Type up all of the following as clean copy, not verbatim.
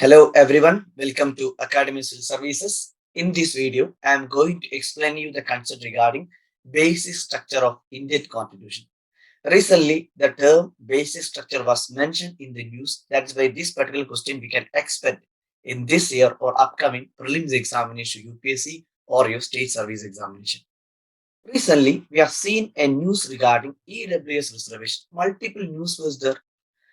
Hello everyone, welcome to Academy Civil Services. In this video, I am going to explain you the concept regarding basic structure of Indian Constitution. Recently, the term basic structure was mentioned in the news. That's why this particular question we can expect in this year or upcoming prelims examination UPSC or your state service examination. Recently, we have seen a news regarding EWS reservation. Multiple news was there.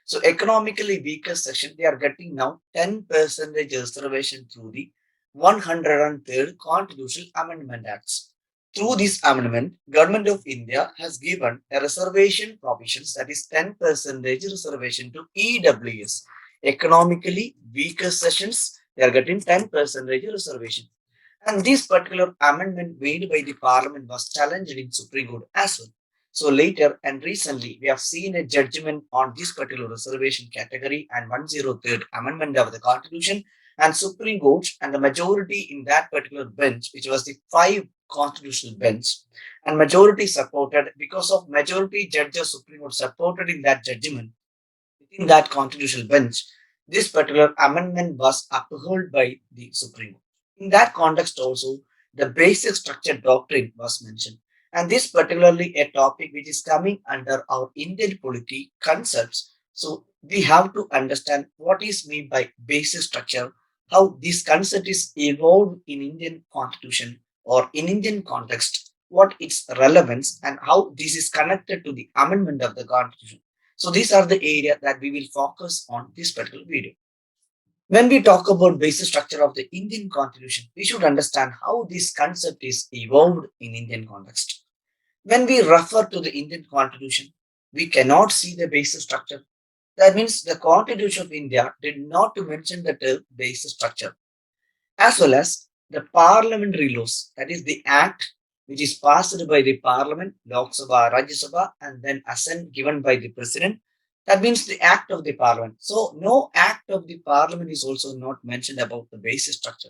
So economically weaker section, they are getting now 10% reservation through the 103rd Constitutional Amendment Acts. Through this amendment, Government of India has given a reservation provisions that is 10% reservation to EWS. Economically weaker sessions, they are getting 10% reservation. And this particular amendment made by the parliament was challenged in Supreme Court as well. So later and recently, we have seen a judgment on this particular reservation category and 103rd Amendment of the Constitution and Supreme Court and the majority in that particular bench, which was the five constitutional bench, and majority supported because of majority judges Supreme Court supported in that judgment within that constitutional bench, this particular amendment was upheld by the Supreme Court. In that context, also, the basic structure doctrine was mentioned. And this particularly a topic which is coming under our Indian polity concepts. So we have to understand what is meant by basic structure, how this concept is evolved in Indian constitution or in Indian context, what its relevance and how this is connected to the amendment of the constitution. So these are the area that we will focus on this particular video. When we talk about basic structure of the Indian constitution, we should understand how this concept is evolved in Indian context. When we refer to the Indian constitution, we cannot see the basic structure. That means the constitution of India did not mention the term basic structure, as well as the parliamentary laws, that is the act which is passed by the parliament, Lok Sabha, Rajya Sabha, and then assent given by the president. That means the act of the parliament. So no act of the parliament is also not mentioned about the basic structure.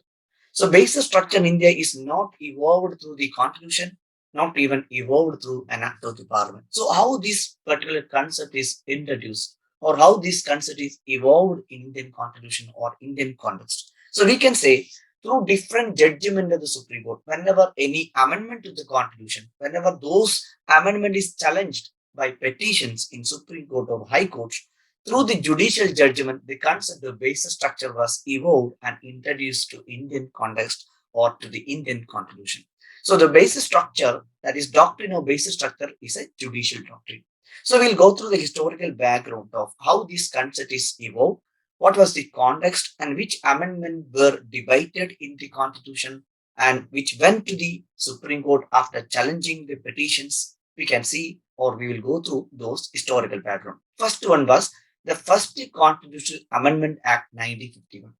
So basic structure in India is not evolved through the constitution, not even evolved through an act of the parliament. So how this particular concept is introduced or how this concept is evolved in Indian constitution or Indian context. So we can say through different judgment of the Supreme Court, whenever any amendment to the Constitution, whenever those amendment is challenged by petitions in Supreme Court or High Court, through the judicial judgment, the concept of basic structure was evolved and introduced to Indian context or to the Indian Constitution. So the basic structure, that is doctrine of basic structure, is a judicial doctrine. So we'll go through the historical background of how this concept is evolved, what was the context and which amendment were debated in the constitution and which went to the Supreme Court after challenging the petitions. We can see or we will go through those historical background. First one was the first Constitutional Amendment Act 1951.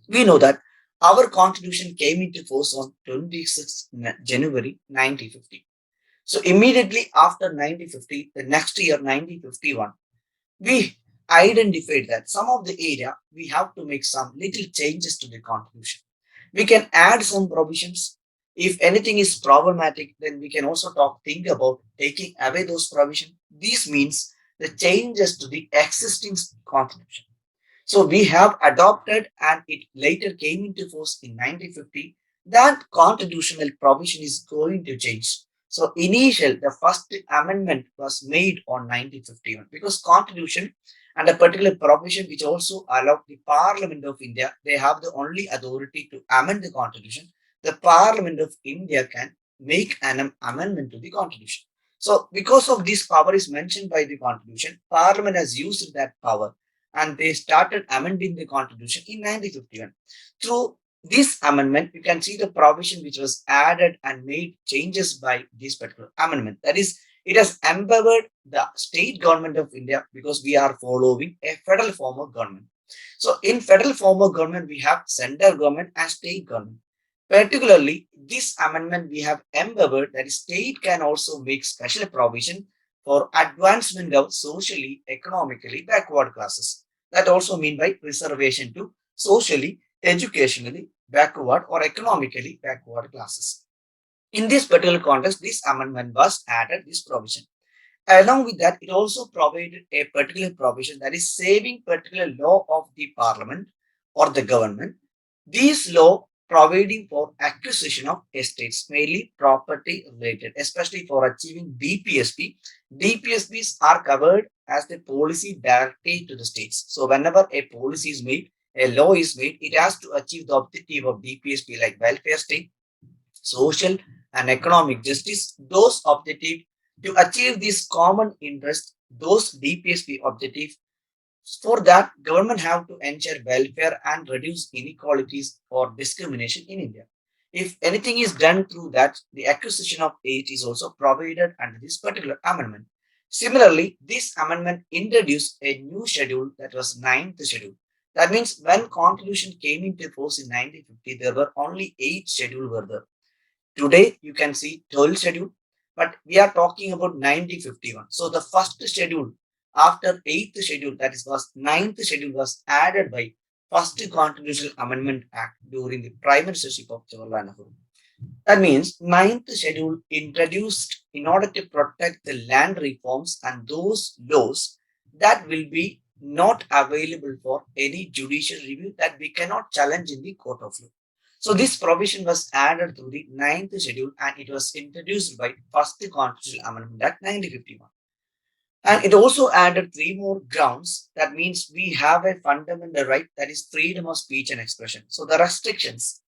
We know that our constitution came into force on 26th January 1950. So immediately after 1950, the next year 1951, we identified that some of the area we have to make some little changes to the constitution. We can add some provisions. If anything is problematic, then we can also think about taking away those provisions. This means the changes to the existing constitution. So we have adopted and it later came into force in 1950. That constitutional provision is going to change. So the first amendment was made on 1951 because constitution and a particular provision which also allowed the Parliament of India, they have the only authority to amend the constitution. The Parliament of India can make an amendment to the constitution. So because of this power is mentioned by the constitution, Parliament has used that power and they started amending the constitution in 1951. Through this amendment, you can see the provision which was added and made changes by this particular amendment. That is, it has empowered the state government of India because we are following a federal form of government. So in federal form of government, we have central government and state government. Particularly, this amendment we have empowered that state can also make special provision for advancement of socially, economically backward classes. That also mean by reservation to socially, educationally backward or economically backward classes. In this particular context, this amendment was added this provision. Along with that, it also provided a particular provision that is saving particular law of the parliament or the government. These law providing for acquisition of estates, mainly property related, especially for achieving DPSP. DPSPs are covered as the policy directive to the states. So whenever a policy is made, a law is made, it has to achieve the objective of DPSP like welfare state, social and economic justice. Those objectives to achieve this common interest, those DPSP objectives for that, government have to ensure welfare and reduce inequalities or discrimination in India. If anything is done through that, the acquisition of aid is also provided under this particular amendment. Similarly, this amendment introduced a new schedule that was ninth schedule. That means when constitution came into force in 1950, there were only 8 schedules were there. Today, you can see 12 schedule, but we are talking about 1951. So the first schedule after 8th schedule, that is was 9th schedule was added by first Constitutional Amendment Act during the prime ministership of Jawaharlal Nehru. That means ninth schedule introduced in order to protect the land reforms and those laws that will be not available for any judicial review that we cannot challenge in the court of law. So this provision was added to the ninth schedule and it was introduced by first Constitutional Amendment Act 1951. And it also added three more grounds. That means we have a fundamental right that is freedom of speech and expression. So the restrictions,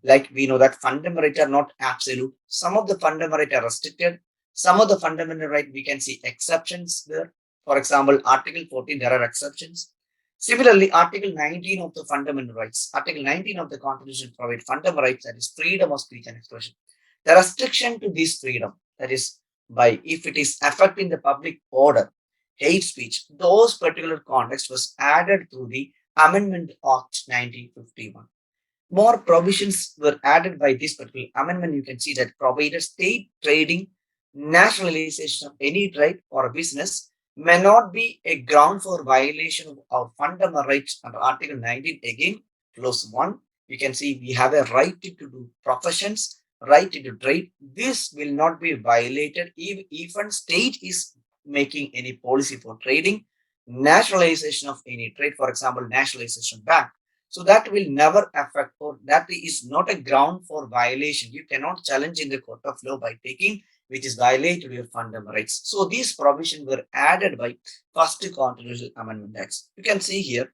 like we know that fundamental rights are not absolute. Some of the fundamental rights are restricted. Some of the fundamental right we can see exceptions there. For example, Article 14, there are exceptions. Similarly, Article 19 of the fundamental rights, Article 19 of the Constitution provide fundamental rights that is freedom of speech and expression. The restriction to this freedom, that is by if it is affecting the public order, hate speech, those particular context was added through the Amendment Act 1951. More provisions were added by this particular amendment. You can see that provided state trading, nationalization of any trade or a business may not be a ground for violation of our fundamental rights under Article 19. Again, clause 1, you can see we have a right to do professions, right to trade. This will not be violated if even state is making any policy for trading, nationalization of any trade, for example, nationalization bank. So that will never affect or that is not a ground for violation. You cannot challenge in the court of law by taking which is violated your fundamental rights. So these provisions were added by first Constitutional Amendment Acts. You can see here,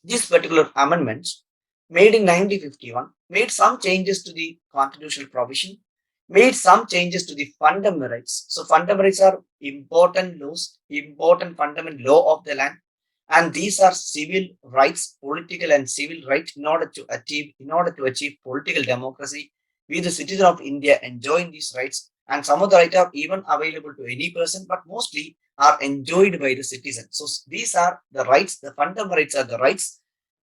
this particular amendments made in 1951 made some changes to the constitutional provision, made some changes to the fundamental rights. So fundamental rights are important laws, important fundamental law of the land, and these are civil rights, political and civil rights in order to achieve political democracy. We the citizen of India enjoying these rights, and some of the rights are even available to any person, but mostly are enjoyed by the citizen. So these are the rights, the fundamental rights are the rights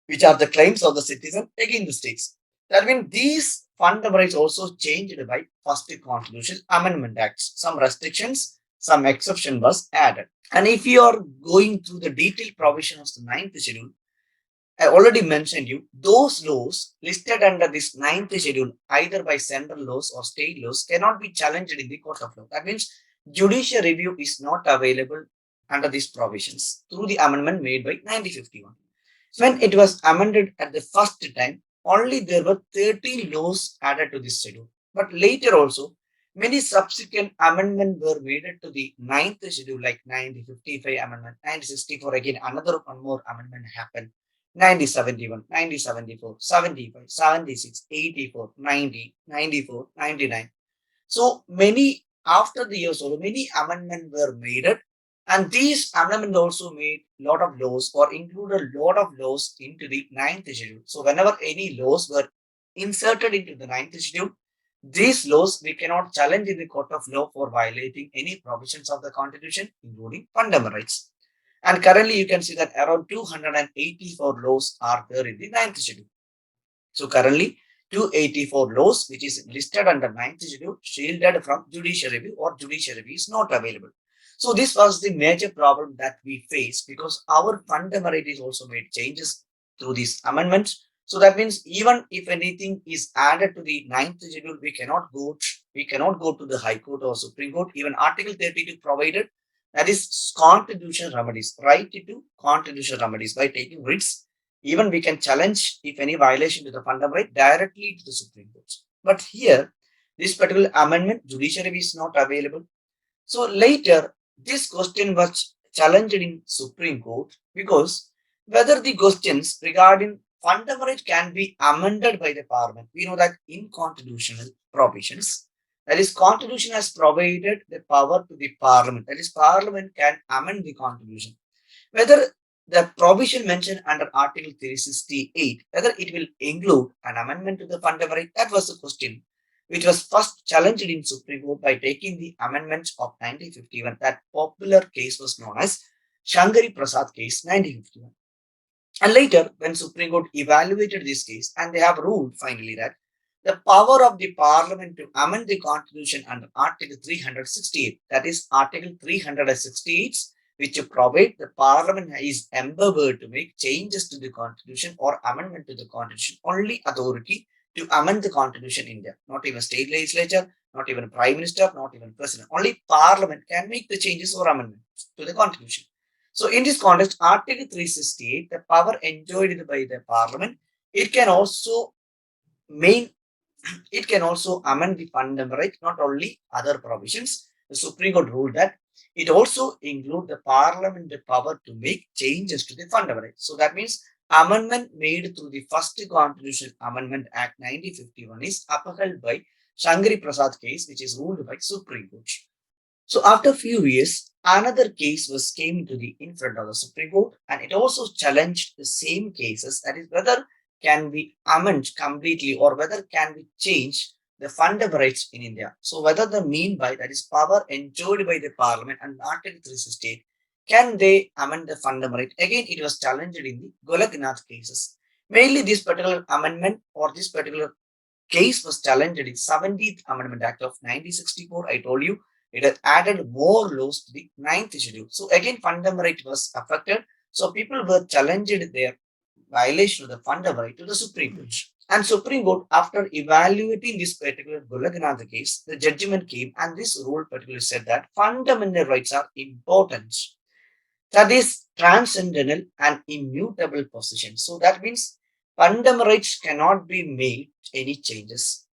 which are the claims of the citizen against the states. That means these fundamental rights also changed by first Constitutional Amendment Acts. Some restrictions, some exception was added. And if you are going through the detailed provision of the ninth schedule, I already mentioned you, those laws listed under this ninth schedule, either by central laws or state laws, cannot be challenged in the court of law. That means judicial review is not available under these provisions through the amendment made by 1951. When it was amended at the first time, only there were 13 laws added to this schedule. But later also, many subsequent amendments were made to the ninth schedule, like 1955 amendment, 1964, again, another one more amendment happened. 1971, 1974, 75, 76, 84, 90, 94, 99. So many, after the years, so many amendments were made, and these amendments also made lot of laws or included a lot of laws into the ninth schedule. So whenever any laws were inserted into the ninth schedule, these laws we cannot challenge in the court of law for violating any provisions of the constitution, including fundamental rights. And currently you can see that around 284 laws are there in the ninth schedule. So currently 284 laws which is listed under ninth schedule shielded from judicial review or judicial review is not available. So this was the major problem that we face because our fundamental right is also made changes through these amendments. So that means even if anything is added to the ninth schedule, we cannot go to the High Court or Supreme Court. Even Article 32 provided that is constitutional remedies, right to constitutional remedies by taking writs Even we can challenge if any violation to the fundamental right directly to the Supreme Court. But here, this particular amendment, judiciary is not available. So later, this question was challenged in Supreme Court because whether the questions regarding fundamental right can be amended by the Parliament. We know that in constitutional provisions, that is, Constitution has provided the power to the Parliament. That is, Parliament can amend the Constitution. Whether the provision mentioned under Article 368, whether it will include an amendment to the fundamental right, that was the question, which was first challenged in Supreme Court by taking the amendments of 1951. That popular case was known as Shankari Prasad case 1951. And later, when Supreme Court evaluated this case, and they have ruled finally that the power of the Parliament to amend the Constitution under Article 368, that is Article 368, which provide the Parliament is empowered to make changes to the Constitution or amendment to the Constitution, only authority to amend the Constitution in India. Not even state legislature, not even Prime Minister, not even President. Only Parliament can make the changes or amendments to the Constitution. So in this context, Article 368, the power enjoyed by the Parliament, it can also main it can also amend the fundamental right, not only other provisions. The Supreme Court ruled that it also include the Parliament the power to make changes to the fundamental right. So that means amendment made through the first Constitutional Amendment Act 1951 is upheld by Shankari Prasad case, which is ruled by Supreme Court. So after a few years, another case was came to the in front of the Supreme Court, and it also challenged the same cases. That is, whether can we amend completely or whether can we change the fundamental rights in India. So whether the mean by that is power enjoyed by the Parliament and Article 368, can they amend the fundamental right? Again, it was challenged in the Golaknath cases. Mainly, this particular amendment or this particular case was challenged in 17th Amendment Act of 1964. I told you it has added more laws to the 9th schedule. So again, fundamental right was affected. So people were challenged their violation of the fundamental right to the Supreme Court. And Supreme Court, after evaluating this particular Gulaganatha case, the judgment came and this rule particularly said that fundamental rights are important. That is transcendental and immutable position. So that means fundamental rights cannot be made any changes.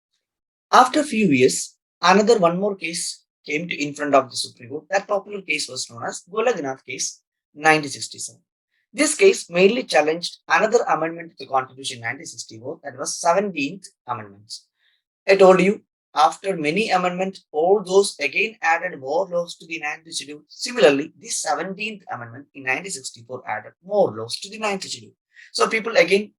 After a few years, another one more case came to in front of the Supreme Court. That popular case was known as Golaganath case 1967. This case mainly challenged another amendment to the Constitution 1964, that was 17th Amendment. I told you, after many amendments, all those again added more laws to the 9th schedule. Similarly, the 17th Amendment in 1964 added more laws to the 9th schedule. So people again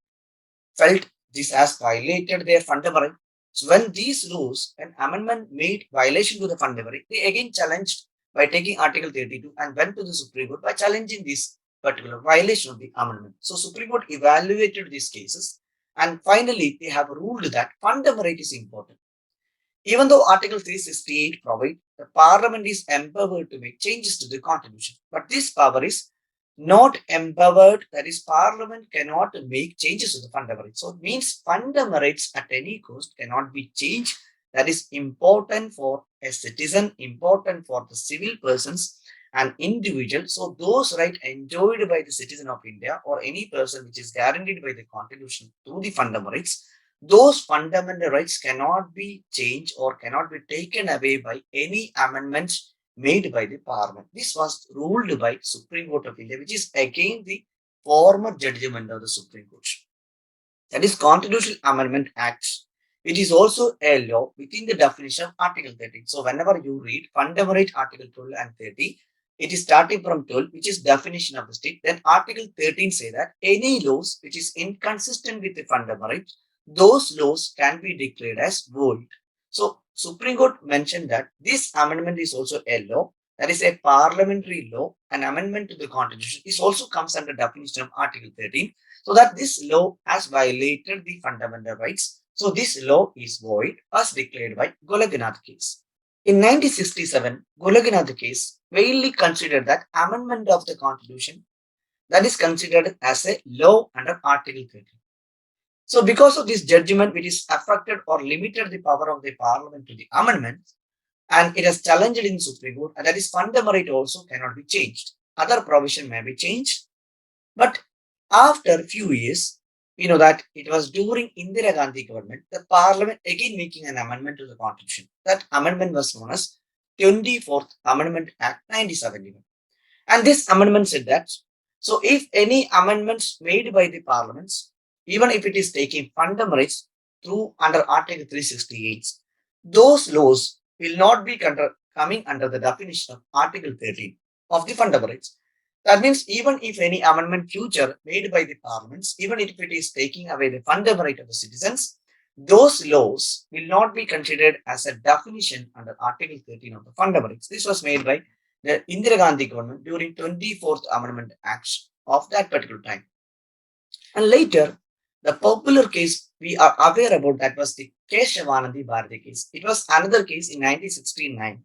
felt this has violated their fundamental right. So when these laws, an amendment made violation to the fundamental right, they again challenged by taking Article 32 and went to the Supreme Court by challenging this particular violation of the amendment. So Supreme Court evaluated these cases and finally they have ruled that fundamental right is important. Even though Article 368 provides the Parliament is empowered to make changes to the Constitution, but this power is not empowered, that is, Parliament cannot make changes to the fundamental rights. So it means fundamental rights at any cost cannot be changed. That is important for a citizen, important for the civil persons and individual. So those rights enjoyed by the citizen of India or any person which is guaranteed by the Constitution through the fundamental rights, those fundamental rights cannot be changed or cannot be taken away by any amendments made by the Parliament. This was ruled by Supreme Court of India, which is again the former judgment of the Supreme Court. That is Constitutional Amendment Act. It is also a law within the definition of Article 13. So whenever you read fundamental right Article 12 and 30, it is starting from 12, which is definition of the state. Then Article 13 say that any laws which is inconsistent with the fundamental right, those laws can be declared as void. So Supreme Court mentioned that this amendment is also a law, that is a parliamentary law. An amendment to the Constitution is also comes under definition of Article 13. So that this law has violated the fundamental rights. So this law is void as declared by Golaganath case. In 1967, Golaganath case widely considered that amendment of the Constitution that is considered as a law under Article 13. So because of this judgment, which is affected or limited the power of the Parliament to the amendments, and it has challenged in Supreme Court, and that is fundamental right also cannot be changed. Other provision may be changed, but After a few years, we know that it was during Indira Gandhi government, the parliament again making an amendment to the constitution. That amendment was known as 24th Amendment Act 1971. And this amendment said that, so if any amendments made by the parliaments, even if it is taking fundamental rights through under Article 368, those laws will not be coming under the definition of Article 13 of the fundamental rights. That means even if any amendment future made by the parliaments, even if it is taking away the fundamental right of the citizens, those laws will not be considered as a definition under Article 13 of the fundamental rights. This was made by the Indira Gandhi government during 24th Amendment Acts of that particular time. And later, the popular case we are aware about that was the Kesavananda Bharati case. It was another case in 1969,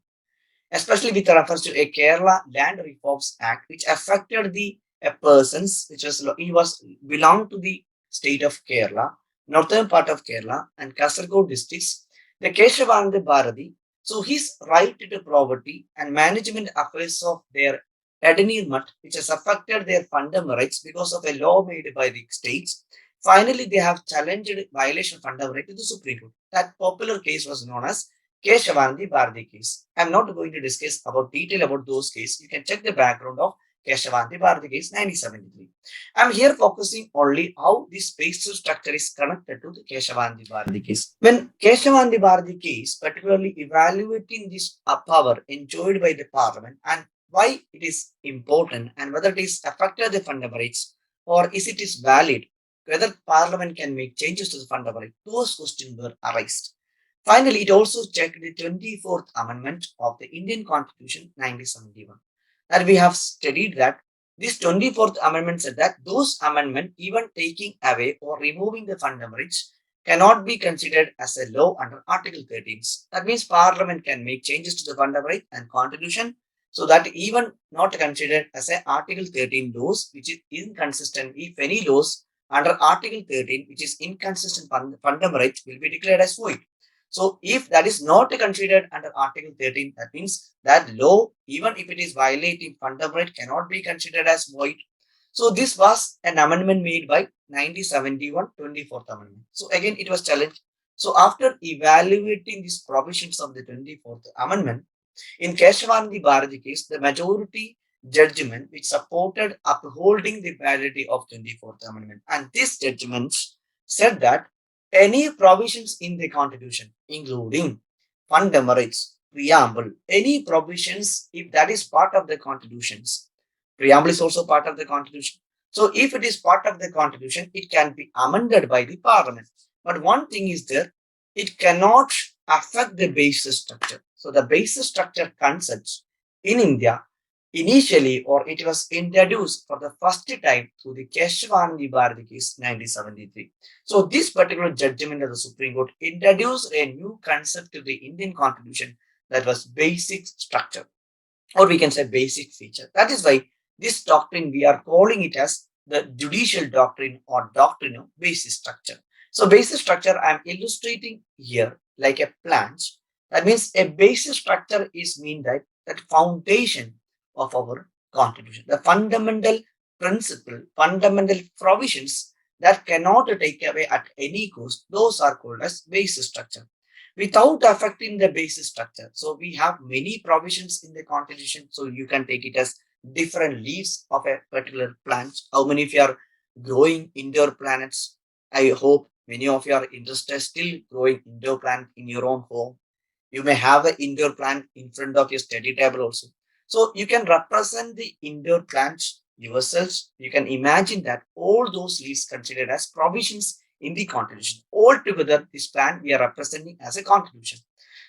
especially with reference to a Kerala Land Reforms Act, which affected the a persons which was he was belonged to the state of Kerala, northern part of Kerala, and Kasaragod districts. The Kesavananda Bharati, so his right to property and management affairs of their environment, which has affected their fundamental rights because of a law made by the states. Finally, they have challenged violation of fundamental right to the Supreme Court. That popular case was known as Kesavananda Bharati case. I'm not going to discuss about detail about those cases. You can check the background of Kesavananda Bharati case 1973. I'm here focusing only how this spatial structure is connected to the Kesavananda Bharati case. When Kesavananda Bharati case, particularly evaluating this power enjoyed by the parliament and why it is important and whether it is affected the fundamental rights or is it is valid, whether parliament can make changes to the fundamental rights, those questions were arised. Finally, it also checked the 24th Amendment of the Indian Constitution 1971. And we have studied that this 24th Amendment said that those amendments, even taking away or removing the fundamental rights, cannot be considered as a law under Article 13. That means Parliament can make changes to the fundamental right and Constitution, so that even not considered as a Article 13 laws, which is inconsistent. If any laws under Article 13, which is inconsistent fundamental rights, will be declared as void. So if that is not considered under Article 13, that means that law, even if it is violating fundamental right, cannot be considered as void. So this was an amendment made by 1971 24th Amendment. So again, it was challenged. So after evaluating these provisions of the 24th Amendment, in Kesavananda Bharati case, the majority judgment which supported upholding the validity of 24th Amendment. And this judgment said that any provisions in the Constitution, including fundamental rights, preamble, any provisions, if that is part of the Constitutions, preamble is also part of the Constitution. So if it is part of the Constitution, it can be amended by the Parliament. But one thing is there, it cannot affect the basis structure. So the basis structure concepts in India initially, or it was introduced for the first time through the Kesavananda Bharati case 1973. So this particular judgment of the Supreme Court introduced a new concept to the Indian Constitution, that was basic structure, or we can say basic feature. That is why this doctrine we are calling it as the judicial doctrine or doctrine of basic structure. So basic structure I am illustrating here like a plant. That means a basic structure is mean that foundation of our constitution, the fundamental principle, fundamental provisions that cannot take away at any cost. Those are called as basic structure without affecting the basic structure. So we have many provisions in the constitution. So you can take it as different leaves of a particular plant. How many of you are growing indoor plants? I hope many of you are interested still growing indoor plant in your own home. You may have an indoor plant in front of your study table also. So you can represent the indoor plants yourselves. You can imagine that all those leaves considered as provisions in the constitution. Altogether, this plant we are representing as a constitution.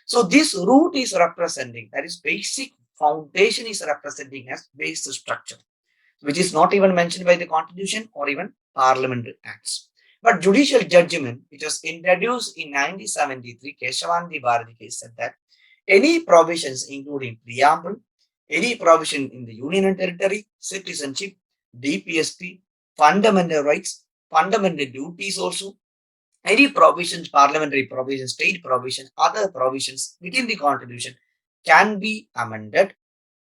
So this root is representing, that is basic foundation is representing as basic structure, which is not even mentioned by the constitution or even parliamentary acts. But judicial judgment, which was introduced in 1973, Kesavananda Bharati case said that any provisions including preamble, any provision in the union and territory, citizenship, DPSP, fundamental rights, fundamental duties also, any provisions, parliamentary provisions, state provisions, other provisions within the constitution can be amended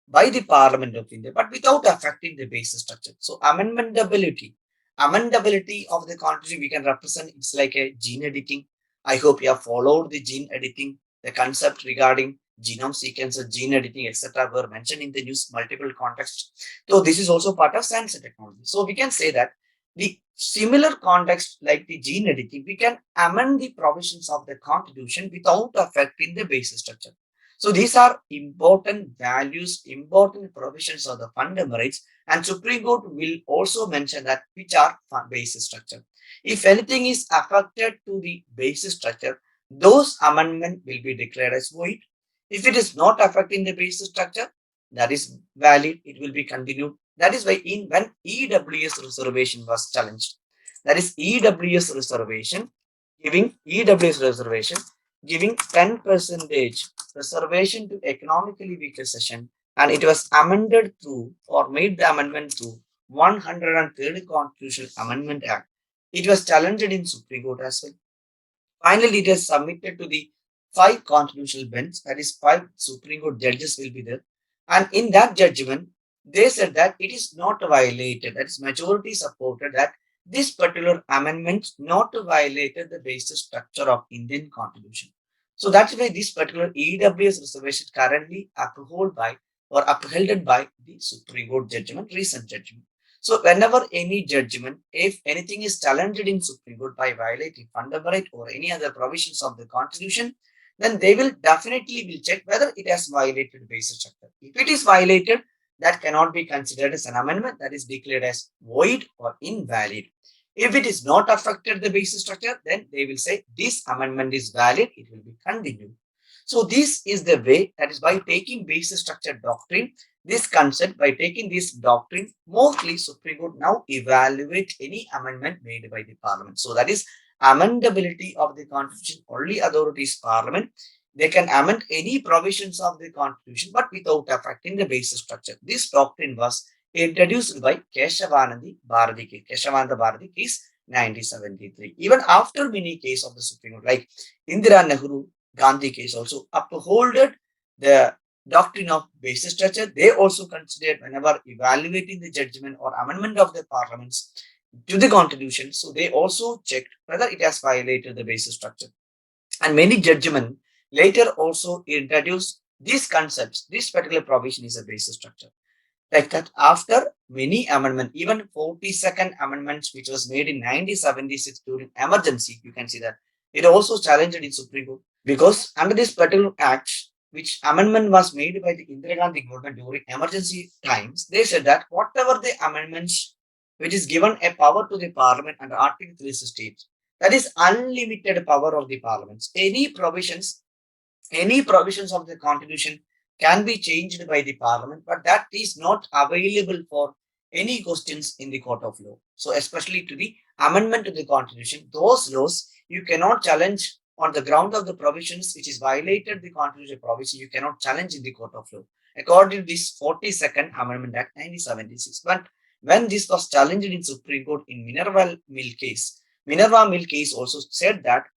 by the Parliament of India, but without affecting the basic structure. So amendability. Amendability of the constitution we can represent it's like a gene editing. I hope you have followed the gene editing, the concept regarding genome sequencer, gene editing, etc. were mentioned in the news multiple contexts. So this is also part of science and technology. So we can say that the similar context like the gene editing, we can amend the provisions of the constitution without affecting the basic structure. So these are important values, important provisions of the fundamental rights, and Supreme Court will also mention that which are basic structure. If anything is affected to the basic structure, those amendment will be declared as void. If it is not affecting the basic structure, that is valid, it will be continued. That is why in when EWS reservation was challenged, that is EWS reservation giving 10 percentage reservation to economically weaker section, and it was amended through or made the amendment through 103rd Constitutional Amendment Act. It was challenged in Supreme Court as well. Finally, it is submitted to the five constitutional bench, that is, five Supreme Court judges will be there. And in that judgment, they said that it is not violated, that is, majority supported that this particular amendment not violated the basic structure of Indian Constitution. So that's why this particular EWS reservation currently upheld by the Supreme Court judgment, recent judgment. So whenever any judgment, if anything is challenged in Supreme Court by violating fundamental right or any other provisions of the Constitution, then they will definitely will check whether it has violated basic structure. If it is violated, that cannot be considered as an amendment, that is declared as void or invalid. If it is not affected the basic structure, then they will say this amendment is valid, it will be continued. So this is the way, that is by taking basic structure doctrine, this concept, by taking this doctrine, mostly Supreme Court now evaluate any amendment made by the Parliament. So that is amendability of the Constitution. Only authority is Parliament. They can amend any provisions of the Constitution, but without affecting the basic structure. This doctrine was introduced by Kesavananda Bharati case 1973. Even after many cases of the Supreme Court, like Indira Nehru, Gandhi case also upholded the doctrine of basic structure. They also considered whenever evaluating the judgment or amendment of the parliaments to the constitution. So they also checked whether it has violated the basic structure. And many judgment later also introduced these concepts. This particular provision is a basic structure. Like that, after many amendments, even 42nd amendments, which was made in 1976 during emergency, you can see that it also challenged in Supreme Court because under this particular act, which amendment was made by the Indira Gandhi government during emergency times, they said that whatever the amendments which is given a power to the parliament under Article 368, that is unlimited power of the parliaments. Any provisions of the constitution can be changed by the parliament, but that is not available for any questions in the court of law. So especially to the amendment to the constitution, those laws you cannot challenge on the ground of the provisions which is violated the constitutional provision, you cannot challenge in the court of law. According to this 42nd Amendment Act 1976. But when this was challenged in Supreme Court in Minerva Mill case also said that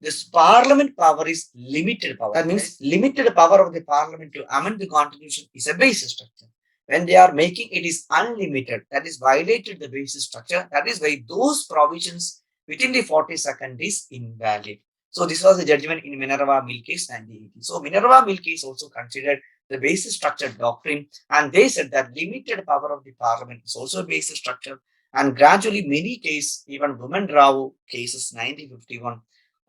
this parliament power is limited power. That means limited power of the parliament to amend the constitution is a basic structure. When they are making it is unlimited, that is violated the basic structure. That is why those provisions within the 42nd is invalid. So this was the judgment in Minerva Mill case 1980. So Minerva Mill case also considered the basic structure doctrine, and they said that limited power of the parliament is also a basic structure. And gradually many cases, even Women Rao cases 1951,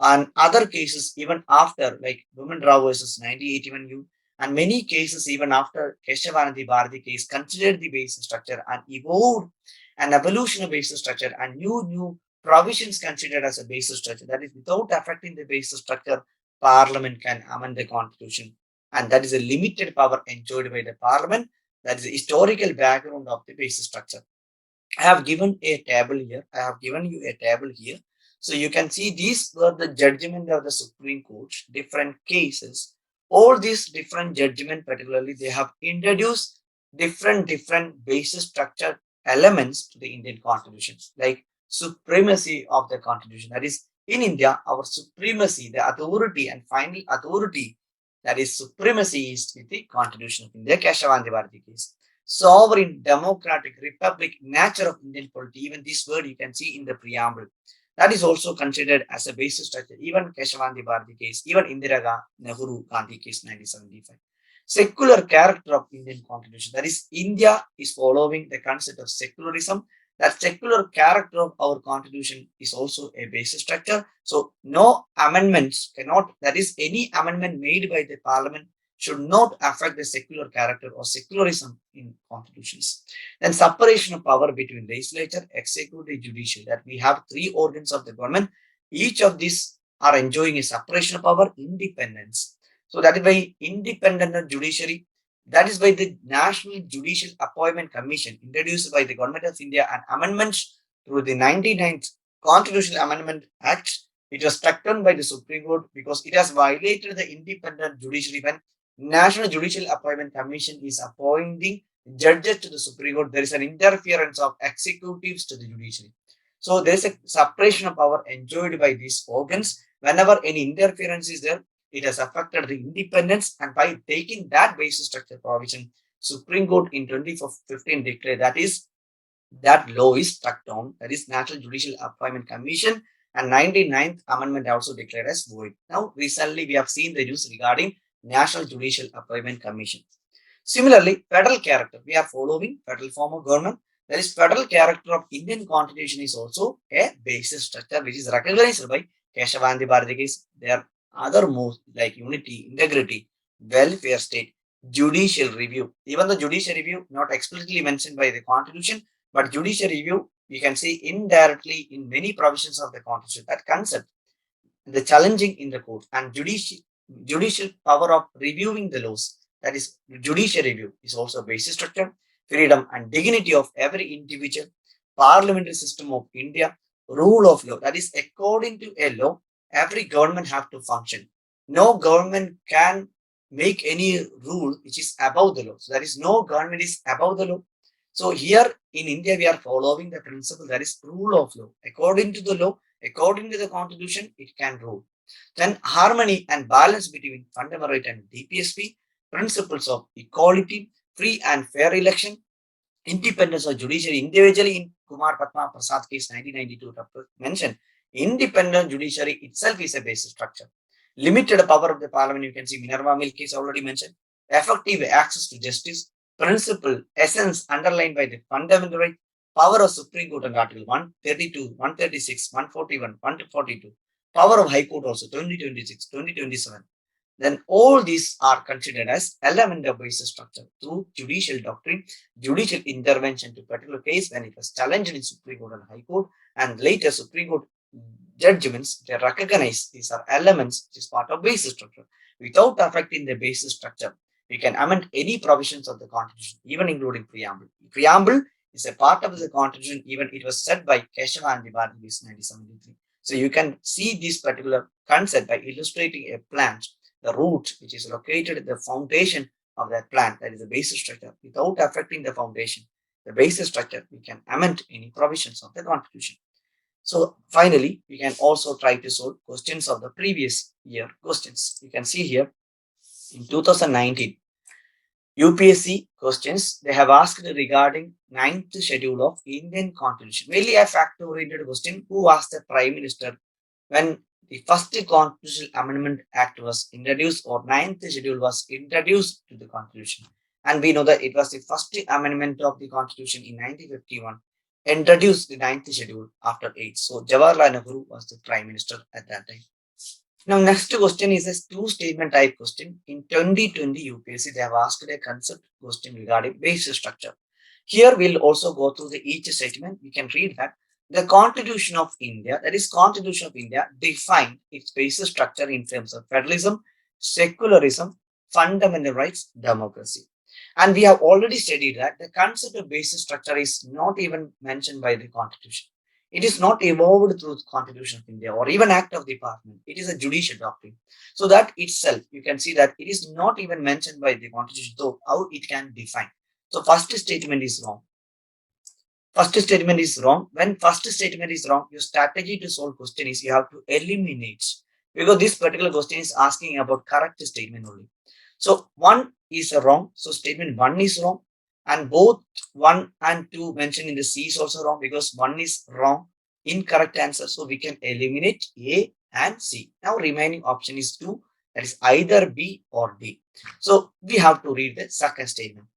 and other cases even after, like Women Rao versus 1981U, and many cases even after Kesavananda Bharati case, considered the basic structure and evolved an evolution of basic structure and new provisions considered as a basic structure. That is, without affecting the basic structure, Parliament can amend the constitution, and that is a limited power enjoyed by the Parliament. That is the historical background of the basic structure. I have given a table here. I have given you a table here. So you can see these were the judgment of the Supreme Court, different cases. All these different judgment, particularly, they have introduced different basic structure elements to the Indian Constitution, like supremacy of the Constitution. That is, in India, our supremacy, the authority and final authority, that is supremacy is with the Constitution of India, Kesavananda Bharati case. sovereign, democratic, republic, nature of Indian polity. Even this word you can see in the preamble. That is also considered as a basic structure. Even Kesavananda Bharati case, even Nehru Gandhi case 1975. Secular character of Indian constitution. That is, India is following the concept of secularism. That secular character of our constitution is also a basic structure. So no amendments cannot, that is, any amendment made by the parliament should not affect the secular character or secularism in constitutions. Then separation of power between legislature, executive, judicial. That we have three organs of the government. Each of these are enjoying a separation of power, independence. So that is why independent judiciary. That is why the National Judicial Appointment Commission introduced by the Government of India and amendments through the 99th Constitutional Amendment Act. It was struck down by the Supreme Court because it has violated the independent judiciary when National Judicial Appointment Commission is appointing judges to the Supreme Court. There is an interference of executives to the judiciary. So there is a separation of power enjoyed by these organs. Whenever any interference is there, it has affected the independence, and by taking that basic structure provision, Supreme Court in 2015 declared that law is struck down. That is National Judicial Appointment Commission, and 99th Amendment also declared as void. Now, recently we have seen the news regarding National Judicial Appointment Commission. Similarly, federal character. We are following federal form of government. There is federal character of Indian constitution is also a basic structure which is recognized by Kesavananda Bharati case. There are other moves like unity, integrity, welfare state, judicial review. Even the judicial review not explicitly mentioned by the constitution, but judicial review we can see indirectly in many provisions of the constitution. That concept, the challenging in the court, and judicial power of reviewing the laws. That is, judicial review is also a basic structure. Freedom and dignity of every individual, parliamentary system of India, rule of law. That is, according to a law, every government have to function. No government can make any rule which is above the law. So there is no government is above the law. So here in India, we are following the principle that is rule of law. According to the law, according to the constitution, it can rule. Then harmony and balance between fundamental right and DPSP, principles of equality, free and fair election, independence of judiciary. Individually in Kumar Padma Prasad case 1992 mentioned, independent judiciary itself is a basic structure. Limited power of the parliament, you can see Minerva Mill case already mentioned. Effective access to justice, principle, essence underlined by the fundamental right, power of Supreme Court and Article 132, 136, 141, 142, power of High Court also 2026, 2027. Then all these are considered as element of basic structure through judicial doctrine, judicial intervention to particular case when it was challenged in Supreme Court and High Court, and later Supreme Court judgments, they recognize these are elements which is part of basic structure. Without affecting the basic structure, we can amend any provisions of the constitution, even including preamble. Preamble is a part of the constitution, even it was said by Kesavananda Bharati in 1973. So you can see this particular concept by illustrating a plant, the root which is located at the foundation of that plant, that is the basic structure. Without affecting the foundation, the basic structure, we can amend any provisions of the constitution. So finally, we can also try to solve questions of the previous year questions. You can see here in 2019, UPSC questions, they have asked regarding ninth schedule of Indian Constitution. Mainly a fact-oriented question. Who was the Prime Minister when the first Constitutional Amendment Act was introduced, or ninth schedule was introduced to the Constitution? And we know that it was the first amendment of the Constitution in 1951, introduced the ninth schedule after 8. So Jawaharlal Nehru was the Prime Minister at that time. Now, next question is a two-statement type question. In 2020 UPSC, they have asked a concept question regarding basic structure. Here, we'll also go through each statement. We can read that the Constitution of India, that is Constitution of India, defined its basic structure in terms of federalism, secularism, fundamental rights, democracy. And we have already studied that the concept of basic structure is not even mentioned by the Constitution. It is not evolved through the Constitution of India or even Act of the Parliament. It is a judicial doctrine. So that itself, you can see that it is not even mentioned by the Constitution, so how it can define. So first statement is wrong. First statement is wrong. When first statement is wrong, your strategy to solve question is you have to eliminate, because this particular question is asking about correct statement only. So one is wrong. So statement one is wrong. And both 1 and 2 mentioned in the C is also wrong because 1 is wrong, incorrect answer. So we can eliminate A and C. Now remaining option is 2, that is either B or D. So we have to read the second statement.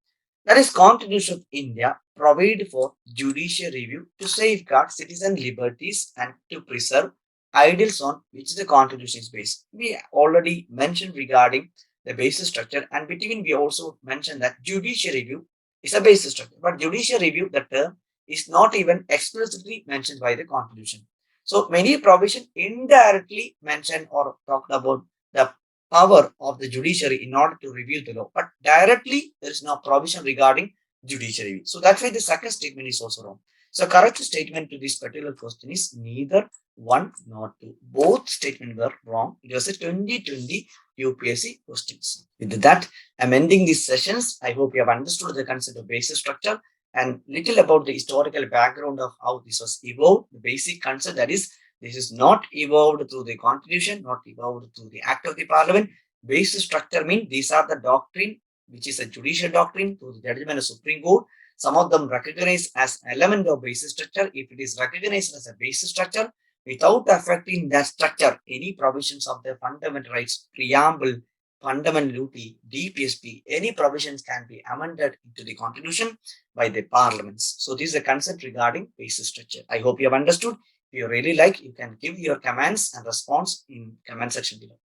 That is, Constitution of India provide for judicial review to safeguard citizen liberties and to preserve ideals on which the Constitution is based. We already mentioned regarding the basic structure, and between we also mentioned that judicial review is a basic structure. But judicial review, the term, is not even explicitly mentioned by the Constitution. So many provisions indirectly mentioned or talked about the power of the judiciary in order to review the law. But directly, there is no provision regarding judiciary. So that's why the second statement is also wrong. So correct statement to this particular question is neither one nor two. Both statements were wrong. It was a 2020 UPSC questions. With that, I'm ending these sessions. I hope you have understood the concept of basic structure and little about the historical background of how this was evolved. The basic concept, that is, this is not evolved through the constitution, not evolved through the act of the parliament. Basic structure means these are the doctrine, which is a judicial doctrine through the judgment of Supreme Court. Some of them recognized as element of basic structure. If it is recognized as a basic structure, without affecting that structure, any provisions of the fundamental rights, preamble, fundamental duty, DPSP, any provisions can be amended into the constitution by the parliaments. So this is a concept regarding basic structure. I hope you have understood. If you really like, you can give your comments and response in comment section below.